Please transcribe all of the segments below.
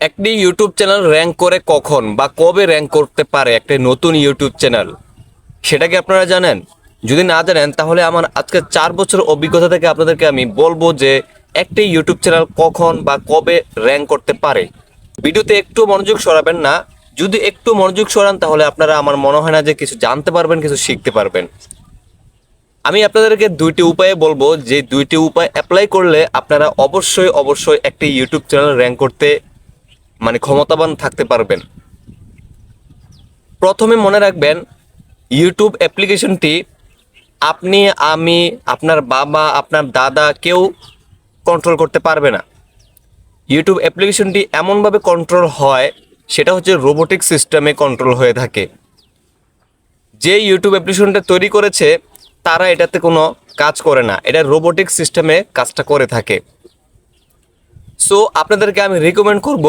একটি YouTube channel rank করে কখন বা কবে র্যাঙ্ক করতে পারে একটা নতুন ইউটিউব চ্যানেল, সেটা কি আপনারা জানেন? যদি না জানেন তাহলে আমার আজকে 4 বছর অভিজ্ঞতা থেকে আপনাদেরকে আমি বলবো যে একটি ইউটিউব চ্যানেল কখন বা কবে র্যাঙ্ক করতে পারে। ভিডিওতে একটু মনোযোগ সরাবেন না। যদি একটু মনোযোগ সরান তাহলে আপনারা, আমার মনে হয় না যে কিছু জানতে পারবেন, কিছু শিখতে পারবেন। আমি আপনাদেরকে দুইটি উপায়ে বলবো, যে দুইটি উপায় অ্যাপ্লাই করলে আপনারা অবশ্যই অবশ্যই একটি ইউটিউব চ্যানেল র্যাঙ্ক করতে ক্ষমতাবান থাকতে পারবেন। প্রথমে মনে রাখবেন, ইউটিউব অ্যাপ্লিকেশনটি আপনি, আমি, আপনার বাবা, আপনার দাদা কেউ কন্ট্রোল করতে পারবে না। ইউটিউব অ্যাপ্লিকেশনটি এমনভাবে কন্ট্রোল হয়, সেটা হচ্ছে রোবোটিক সিস্টেমে কন্ট্রোল হয়ে থাকে। যে ইউটিউব অ্যাপ্লিকেশনটা তৈরি করেছে তারা এটাতে কোনো কাজ করে না, এটা রোবোটিক সিস্টেমে কাজটা করে থাকে। সো আপনাদেরকে আমি রিকমেন্ড করব,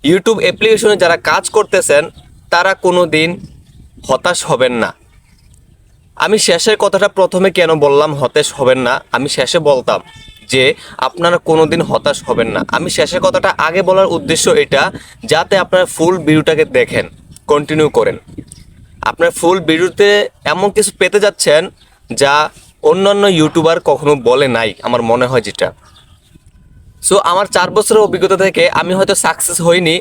ইউটিউব অ্যাপ্লিকেশনে যারা কাজ করতেছেন তারা কোনো দিন হতাশ হবেন না। আমি শেষের কথাটা প্রথমে কেন বললাম হতাশ হবেন না, আমি শেষে বলতাম যে আপনারা কোনো দিন হতাশ হবেন না। আমি শেষের কথাটা আগে বলার উদ্দেশ্য এটা, যাতে আপনারা ফুল ভিডিওটাকে দেখেন, কন্টিনিউ করেন। আপনার ফুল ভিডিওতে এমন কিছু পেতে যাচ্ছেন যা অন্যান্য ইউটিউবার কখনো বলে নাই, আমার মনে হয় যেটা। সো আমার 4 বছরের অভিজ্ঞতা থেকে আমি হয়তো সাকসেস হইনি,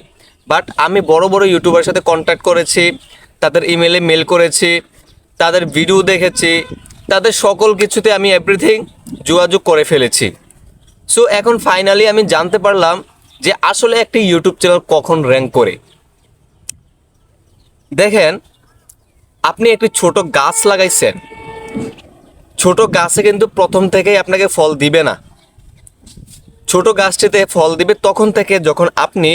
বাট আমি বড় বড় ইউটিউবারের সাথে কন্ট্যাক্ট করেছি, তাদের ইমেলে মেল করেছি, তাদের ভিডিও দেখেছি, তাদের সকল কিছুতে আমি এভরিথিং যোগাযোগ করে ফেলেছি। সো এখন ফাইনালি আমি জানতে পারলাম যে আসলে একটি ইউটিউব চ্যানেল কখন র্যাঙ্ক করে। দেখেন, আপনি একটি ছোট গাছ লাগাইছেন, ছোট গাছে কিন্তু প্রথম থেকেই আপনাকে ফল দিবে না। ছোট গাছটিতে ফল দিবে তখন থেকে, যখন আপনি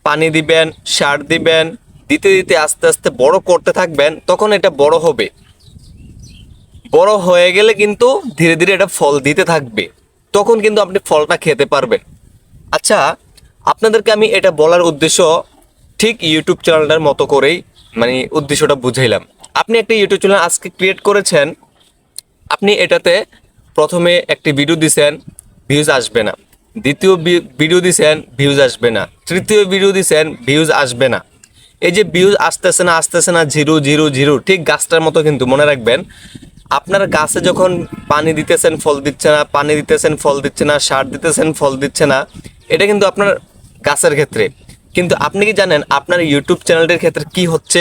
পানি দিবেন, সার দিবেন, দিতে দিতে আস্তে আস্তে বড় করতে থাকবেন, তখন এটা বড় হবে। বড় হয়ে গেলে কিন্তু ধীরে ধীরে এটা ফল দিতে থাকবে, তখন কিন্তু আপনি ফলটা খেতে পারবেন। আচ্ছা, আপনাদেরকে আমি এটা বলার উদ্দেশ্য ঠিক ইউটিউব চ্যানেলটার মতো করেই উদ্দেশ্যটা বুঝাইলাম। আপনি একটা ইউটিউব চ্যানেল আজকে ক্রিয়েট করেছেন, আপনি এটাতে প্রথমে একটি ভিডিও দিছেন, ভিউজ আসবে না। দ্বিতীয় ভিডিও দিছেন, ভিউজ আসবে না। তৃতীয় ভিডিও দিছেন, ভিউজ আসবে না। এই যে ভিউজ আসতেছে না, জিরো জিরো জিরো, ঠিক গাছটার মতো। কিন্তু মনে রাখবেন, আপনার গাছে যখন পানি দিতেছেন ফল দিচ্ছে না, পানি দিতেছেন ফল দিচ্ছে না, সার দিতেছেন ফল দিচ্ছে না, এটা কিন্তু আপনার গাছের ক্ষেত্রে। কিন্তু আপনি কি জানেন আপনার ইউটিউব চ্যানেলটির ক্ষেত্রে কি হচ্ছে?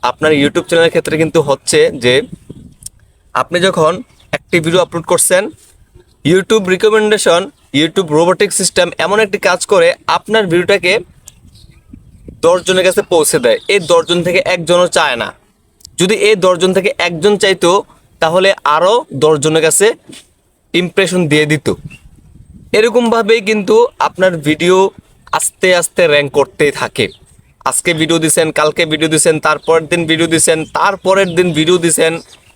আপনার ইউটিউব চ্যানেলের ক্ষেত্রে কিন্তু হচ্ছে যে আপনি যখন একটি ভিডিও আপলোড করছেন, YouTube recommendation, YouTube robotic system এমন একটি কাজ করে, আপনার ভিডিওটাকে 10 জনের কাছে পৌঁছে দেয়। এই 10 জন থেকে একজনও চায় না। যদি এই 10 জন থেকে একজন চাইতো তাহলে আরও 10 জনের কাছে ইমপ্রেশন দিয়ে দিত। এরকমভাবেই কিন্তু আপনার ভিডিও আস্তে আস্তে র্যাঙ্ক করতেই থাকে। আজকে ভিডিও দিছেন, কালকে ভিডিও দিছেন, তারপরের দিন ভিডিও দিছেন, তারপরের দিন ভিডিও দিছেন,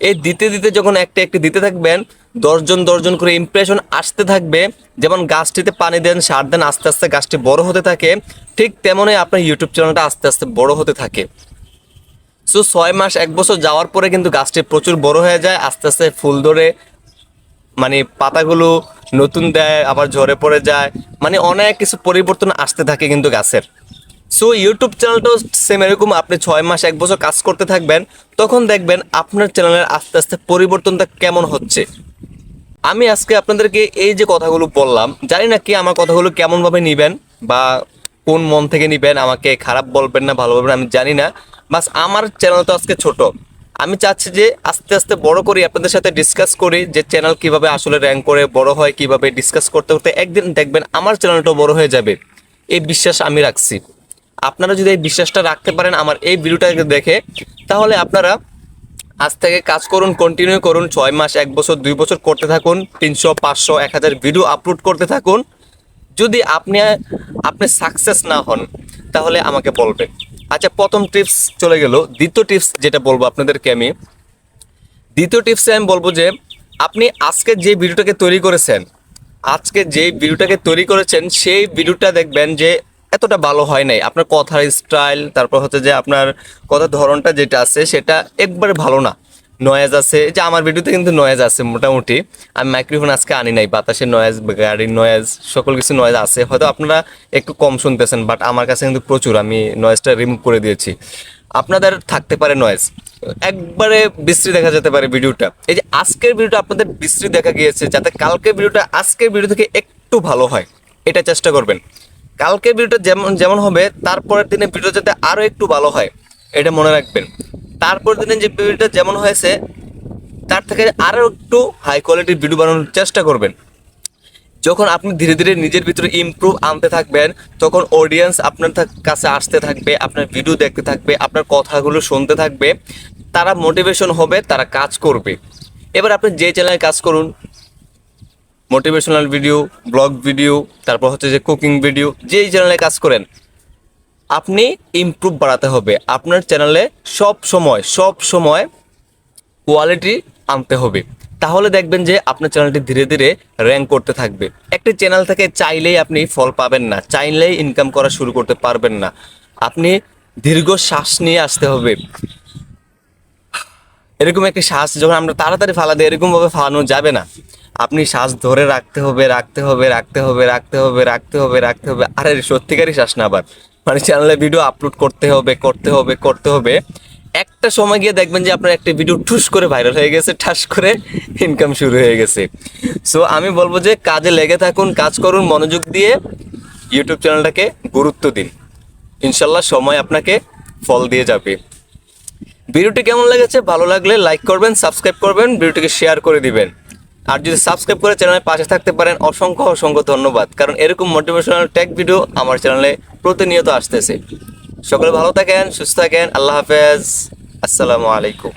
এই দিতে দিতে যখন একটি একটি দিতে থাকবেন, 10 জন করে ইমপ্রেশন আসতে থাকবে। যেমন গাছটিতে পানি দেন, সার দেন, আস্তে আস্তে গাছটি বড় হতে থাকে, ঠিক তেমনই আপনার ইউটিউব চ্যানেলটা আস্তে আস্তে বড় হতে থাকে। সো 6 মাস 1 বছর যাওয়ার পরে কিন্তু গাছটি প্রচুর বড় হয়ে যায়, আস্তে আস্তে ফুল ধরে, পাতাগুলো নতুন দেয়, আবার ঝরে পড়ে যায়, অনেক কিছু পরিবর্তন আসতে থাকে কিন্তু গাছের। সো ইউটিউব চ্যানেলটাও সেম এরকম। আপনি 6 মাস 1 বছর কাজ করতে থাকবেন, তখন দেখবেন আপনার চ্যানেলের আস্তে আস্তে পরিবর্তনটা কেমন হচ্ছে। আমি আজকে আপনাদেরকে এই যে কথাগুলো বললাম, জানি না কি আমার কথাগুলো কেমনভাবে নেবেন বা কোন মন থেকে নেবেন, আমাকে খারাপ বলবেন না ভালো বলবেন আমি জানি না। বাস আমার চ্যানেল তো আজকে ছোট, আমি চাচ্ছি যে আস্তে আস্তে বড় করি, আপনাদের সাথে ডিসকাস করি যে চ্যানেল কিভাবে আসলে র্যাঙ্ক করে বড় হয়, কিভাবে ডিসকাস করতে করতে একদিন দেখবেন আমার চ্যানেলটাও বড় হয়ে যাবে। এই বিশ্বাস আমি রাখছি। আপনারা যদি এই বিশ্বাসটা রাখতে পারেন আমার এই ভিডিওটাকে দেখে, তাহলে আপনারা আজ থেকে কাজ করুন, কন্টিনিউ করুন, 6 মাস 1 বছর 2 বছর করতে থাকুন, 300 500 1000 ভিডিও আপলোড করতে থাকুন। যদি আপনি সাকসেস না হন তাহলে আমাকে বলবেন। আচ্ছা, প্রথম টিপস চলে গেল। দ্বিতীয় টিপস যেটা বলবো আপনাদেরকে আমি, দ্বিতীয় টিপসে আমি বলবো যে আপনি আজকে যে ভিডিওটাকে তৈরি করেছেন, সেই ভিডিওটা দেখবেন যে এতটা ভালো হয় নাই। আপনার কথার স্টাইল, তারপর হচ্ছে যে আপনার কথার ধরনটা যেটা আছে সেটা একবারে ভালো না। নয়েজ আছে, যে আমার ভিডিওতে কিন্তু নয়েজ আছে মোটামুটি। আমি মাইক্রোফোন আজকে আনি নাই, বাতাসের নয়েজ, গাড়ির নয়েজ, সকল কিছু নয়েজ আছে। হয়তো আপনারা একটু কম শুনতেছেন, বাট আমার কাছে কিন্তু প্রচুর, আমি নয়েজটা রিমুভ করে দিয়েছি। আপনাদের থাকতে পারে নয়েজ, একবারে বিশ্রী দেখা যেতে পারে ভিডিওটা। এই যে আজকের ভিডিওটা আপনাদের বিশ্রী দেখা গিয়েছে, যাতে কালকের ভিডিওটা আজকের ভিডিও থেকে একটু ভালো হয়, এটা চেষ্টা করবেন। কালকের ভিডিওটা যেমন যেমন হবে, তারপরের দিনে ভিডিও যাতে আরও একটু ভালো হয়, এটা মনে রাখবেন। তারপর দিনে যে ভিডিওটা যেমন হয়েছে, তার থেকে আরও একটু হাই কোয়ালিটির ভিডিও বানানোর চেষ্টা করবেন। যখন আপনি ধীরে ধীরে নিজের ভিতরে ইমপ্রুভ আনতে থাকবেন, তখন অডিয়েন্স আপনার কাছে আসতে থাকবে, আপনার ভিডিও দেখতে থাকবে, আপনার কথাগুলো শুনতে থাকবে, তারা মোটিভেশন হবে, তারা কাজ করবে। এবার আপনি যে চ্যানেলে কাজ করুন, মোটিভেশনাল ভিডিও, ব্লগ ভিডিও, তারপর হচ্ছে যে কুকিং ভিডিও, যেই চ্যানেলে কাজ করেন, আপনি ইমপ্রুভ বাড়াতে হবে। আপনার চ্যানেলে সব সময় কোয়ালিটি আনতে হবে। তাহলে দেখবেন যে আপনার চ্যানেলটি ধীরে ধীরে র্যাঙ্ক করতে থাকবে। একটি চ্যানেল থেকে চাইলেই আপনি ফল পাবেন না, চাইলেই ইনকাম করা শুরু করতে পারবেন না। আপনি দীর্ঘ শ্বাস নিয়ে আসতে হবে। এরকম একটি শ্বাস যখন আমরা তাড়াতাড়ি ফালা দিই, এরকমভাবে ফালানো যাবে না। আপনি শ্বাস ধরে রাখতে হবে, আরে সত্যিকারই শ্বাস না, আবার মানে চ্যানেলে ভিডিও আপলোড করতে হবে। একটা সময় গিয়ে দেখবেন যে আপনার একটা ভিডিও ঠুস করে ভাইরাল হয়ে গেছে, ঠাস করে ইনকাম শুরু হয়ে গেছে। সো আমি বলবো যে কাজে লেগে থাকুন, কাজ করুন মনোযোগ দিয়ে, ইউটিউব চ্যানেলটাকে গুরুত্ব দিন। ইনশাল্লাহ সময় আপনাকে ফল দিয়ে যাবে। ভিডিওটি কেমন লেগেছে? ভালো লাগলে লাইক করবেন, সাবস্ক্রাইব করবেন, ভিডিওটিকে শেয়ার করে দিবেন। আর যদি সাবস্ক্রাইব করে চ্যানেলের পাশে থাকতে পারেন, অসংখ্য ধন্যবাদ। কারণ এরকম মোটিভেশনাল টেক ভিডিও আমার চ্যানেলে প্রতিনিয়ত আসতেছে। সকলে ভালো থাকেন, সুস্থ থাকেন, আল্লাহ হাফেজ, আসসালামু আলাইকুম।